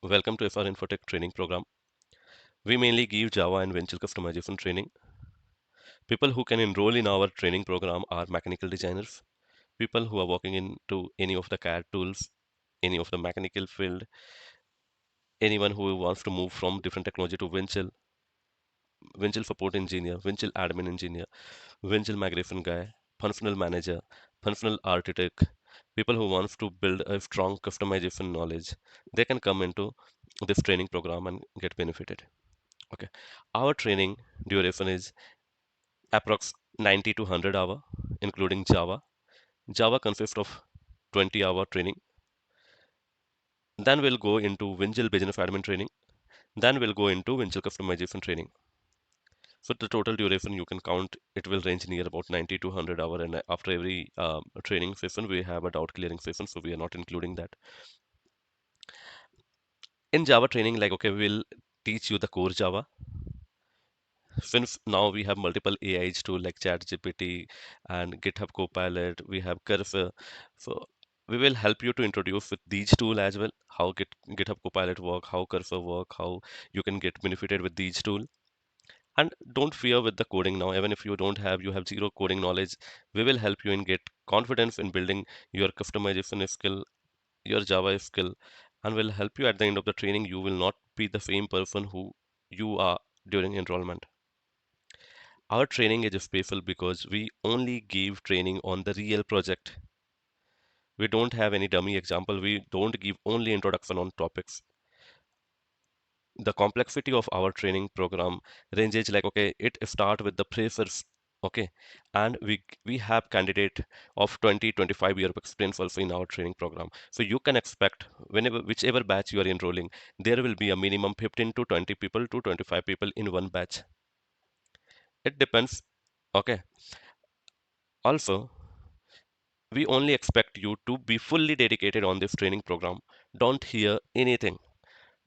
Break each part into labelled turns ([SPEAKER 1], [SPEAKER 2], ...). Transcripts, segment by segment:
[SPEAKER 1] Welcome to FR Infotech training program. We mainly give Java and Windchill customization training. People who can enroll in our training program are mechanical designers, people who are working into any of the CAD tools, any of the mechanical field, anyone who wants to move from different technology to Windchill, Windchill support engineer, Windchill admin engineer, Windchill migration guy, functional manager, functional architect, people who wants to build a strong customization knowledge. They can come into this training program and get benefited. Okay, our training duration is approx 90 to 100 hour, including Java. Java consists of 20-hour training. Then we'll go into Windchill Business Admin training. Then we'll go into Windchill Customization training. So the total duration you can count, it will range near about 90 to 100 hour. And after every training session, we have a doubt clearing session. So we are not including that. In Java training, like, okay, we'll teach you the core Java. Since now we have multiple AIs tool like ChatGPT and GitHub Copilot, we have Cursor. So we will help you to introduce with these tool as well, how GitHub Copilot work, how Cursor work, how you can get benefited with these tool. And don't fear with the coding now. Even if you have zero coding knowledge, we will help you in get confidence in building your customization skill, your Java skill, and will help you at the end of the training. You will not be the same person who you are during enrollment. Our training is special because we only give training on the real project. We don't have any dummy example. We don't give only introduction on topics. The complexity of our training program ranges like, okay, it start with the freshers, okay, and we have candidate of 20-25 year of experience also in our training program. So you can expect whenever whichever batch you are enrolling, there will be a minimum 15 to 20 people to 25 people in one batch. It depends. Okay. Also, we only expect you to be fully dedicated on this training program. Don't hear anything.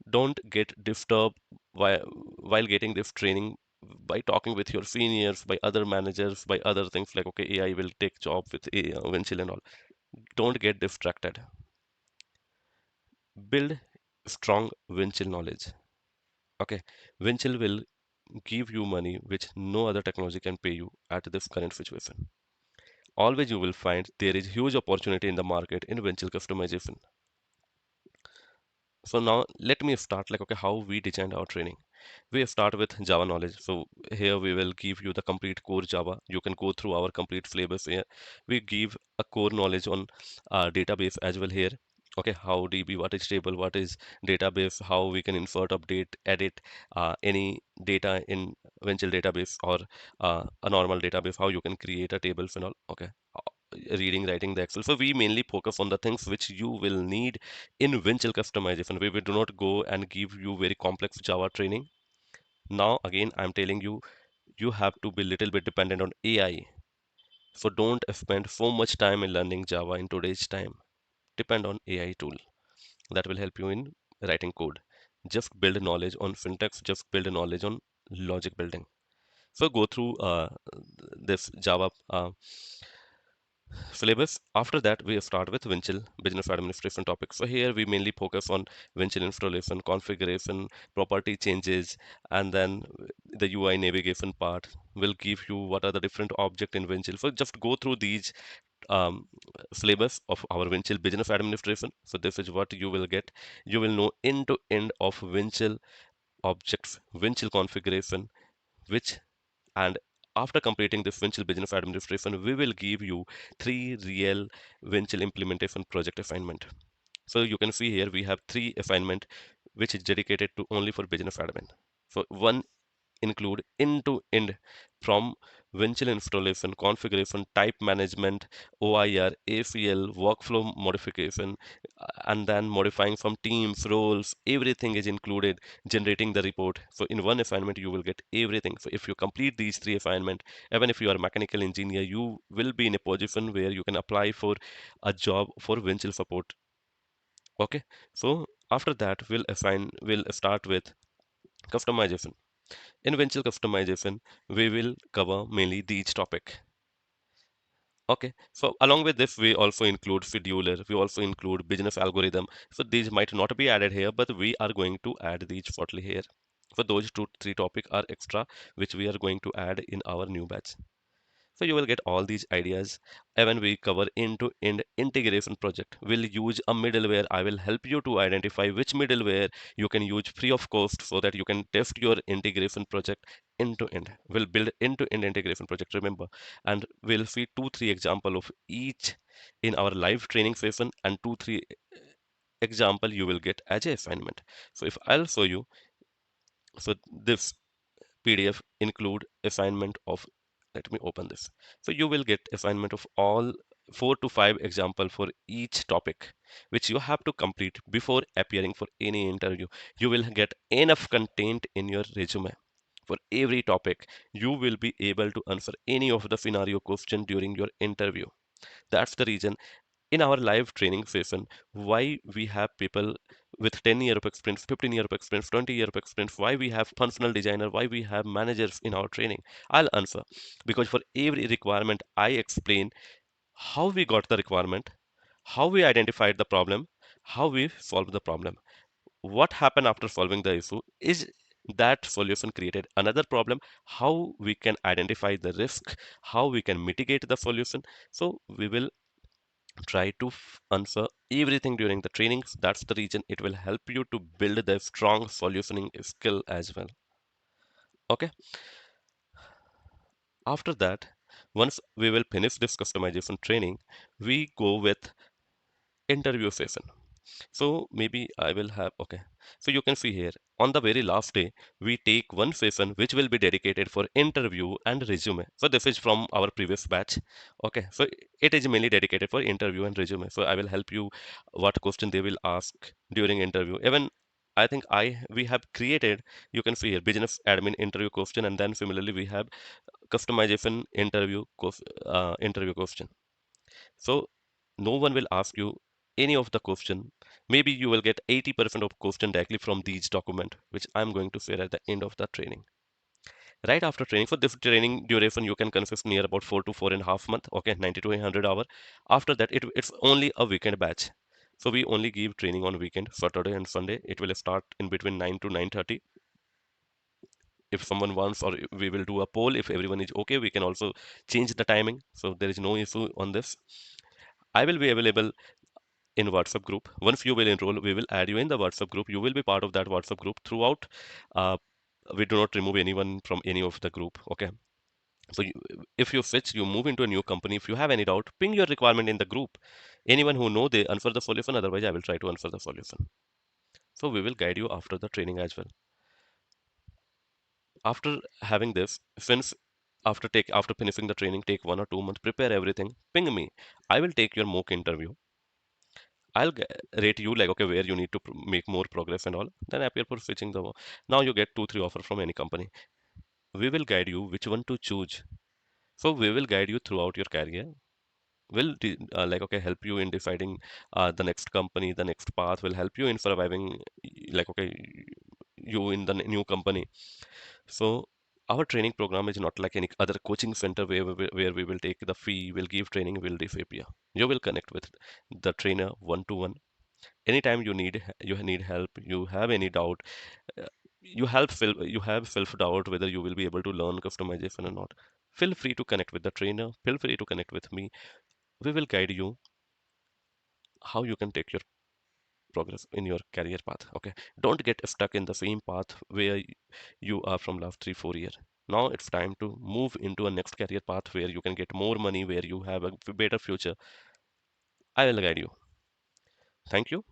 [SPEAKER 1] Don't get disturbed while getting this training by talking with your seniors, by other managers, by other things like, okay, AI will take job with AI, Windchill and all. Don't get distracted. Build strong Windchill knowledge. Okay, Windchill will give you money which no other technology can pay you at this current situation. Always you will find there is huge opportunity in the market in Windchill customization. So now let me start like, okay, how we designed our training. We start with Java knowledge. So here we will give you the complete core Java. You can go through our complete syllabus here. We give a core knowledge on database as well here. Okay, how DB, what is table, what is database, how we can insert, update, edit any data in Windchill database or a normal database, how you can create a table and all. Okay, reading, writing the Excel. So we mainly focus on the things which you will need in Windchill customization. We do not go and give you very complex Java training. Now again, I'm telling you, you have to be little bit dependent on AI. So don't spend so much time in learning Java in today's time. Depend on AI tool that will help you in writing code. Just build knowledge on syntax. Just build knowledge on logic building. So go through this Java syllabus. After that, we start with Windchill Business Administration topics. So here we mainly focus on Windchill installation, configuration, property changes, and then the UI navigation part will give you what are the different object in Windchill. So just go through these um, syllabus of our Windchill Business Administration. So this is what you will get. You will know end to end of Windchill objects, Windchill configuration, which and after completing this Windchill Business Administration, we will give you 3 real Windchill implementation project assignment. So you can see here we have 3 assignment which is dedicated to only for business admin. So one include end-to-end from Windchill installation, configuration, type management, OIR, ACL, workflow modification, and then modifying some teams, roles, everything is included, generating the report. So in one assignment, you will get everything. So if you complete these 3 assignments, even if you are a mechanical engineer, you will be in a position where you can apply for a job for Windchill support. Okay, so after that, we'll start with customization. In Windchill customization, we will cover mainly these topic. Okay, so along with this, we also include scheduler, we also include business algorithm. So these might not be added here, but we are going to add these shortly here. So those two, three topics are extra, which we are going to add in our new batch. So you will get all these ideas. And when we cover end-to-end integration project, we'll use a middleware. I will help you to identify which middleware you can use free of cost so that you can test your integration project end to end. We'll build end-to-end integration project, remember, and we'll see two, three example of each in our live training session, and two, three example you will get as a assignment. So if I'll show you, so this PDF include assignment of, let me open this. So you will get assignment of all 4 to 5 example for each topic, which you have to complete before appearing for any interview. You will get enough content in your resume. For every topic, you will be able to answer any of the scenario question during your interview. That's the reason in our live training session why we have people with 10-year of experience, 15-year of experience, 20-year of experience, why we have functional designer, why we have managers in our training. I'll answer because for every requirement I explain how we got the requirement, how we identified the problem, how we solved the problem, what happened after solving the issue, is that solution created another problem, how we can identify the risk, how we can mitigate the solution. So we will try to answer everything during the trainings. That's the reason it will help you to build the strong solutioning skill as well. Okay, after that, once we will finish this customization training, we go with interview session. So maybe I will have, okay. So you can see here on the very last day, we take one session which will be dedicated for interview and resume. So this is from our previous batch. Okay, so it is mainly dedicated for interview and resume. So I will help you what question they will ask during interview. Even I think we have created, you can see here, business admin interview question, and then similarly we have customization interview question. So no one will ask you any of the question. Maybe you will get 80% of question directly from these document, which I'm going to share at the end of the training. Right after training, for this training duration, you can consist near about 4 to 4.5 months. Okay, 90 to 100 hour. After that, it's only a weekend batch. So we only give training on weekend, Saturday and Sunday. It will start in between 9 to 9:30. If someone wants, or we will do a poll. If everyone is okay, we can also change the timing. So there is no issue on this. I will be available in WhatsApp group. Once you will enroll, we will add you in the WhatsApp group. You will be part of that WhatsApp group throughout. Uh, we do not remove anyone from any of the group. Okay. So if you switch, you move into a new company. If you have any doubt, ping your requirement in the group. Anyone who know they answer the solution. Otherwise, I will try to answer the solution. So we will guide you after the training as well. After having this, since after finishing the training, take 1 or 2 months, prepare everything. Ping me. I will take your mock interview. I'll rate you like, okay, where you need to make more progress and all. Then appear for switching the. Now you get 2, 3 offer from any company. We will guide you which one to choose. So we will guide you throughout your career. Will like, okay, help you in deciding the next company, the next path. Will help you in surviving, like, okay, you in the new company. So our training program is not like any other coaching center where we will take the fee, will give training, will disappear. You will connect with the trainer one to one. Anytime you need help, you have any doubt, uh, you have self doubt whether you will be able to learn customization or not, feel free to connect with the trainer, feel free to connect with me. We will guide you how you can take your progress in your career path. Okay, don't get stuck in the same path where you are from last 3 4 years. Now it's time to move into a next career path where you can get more money, where you have a better future. I will guide you. Thank you.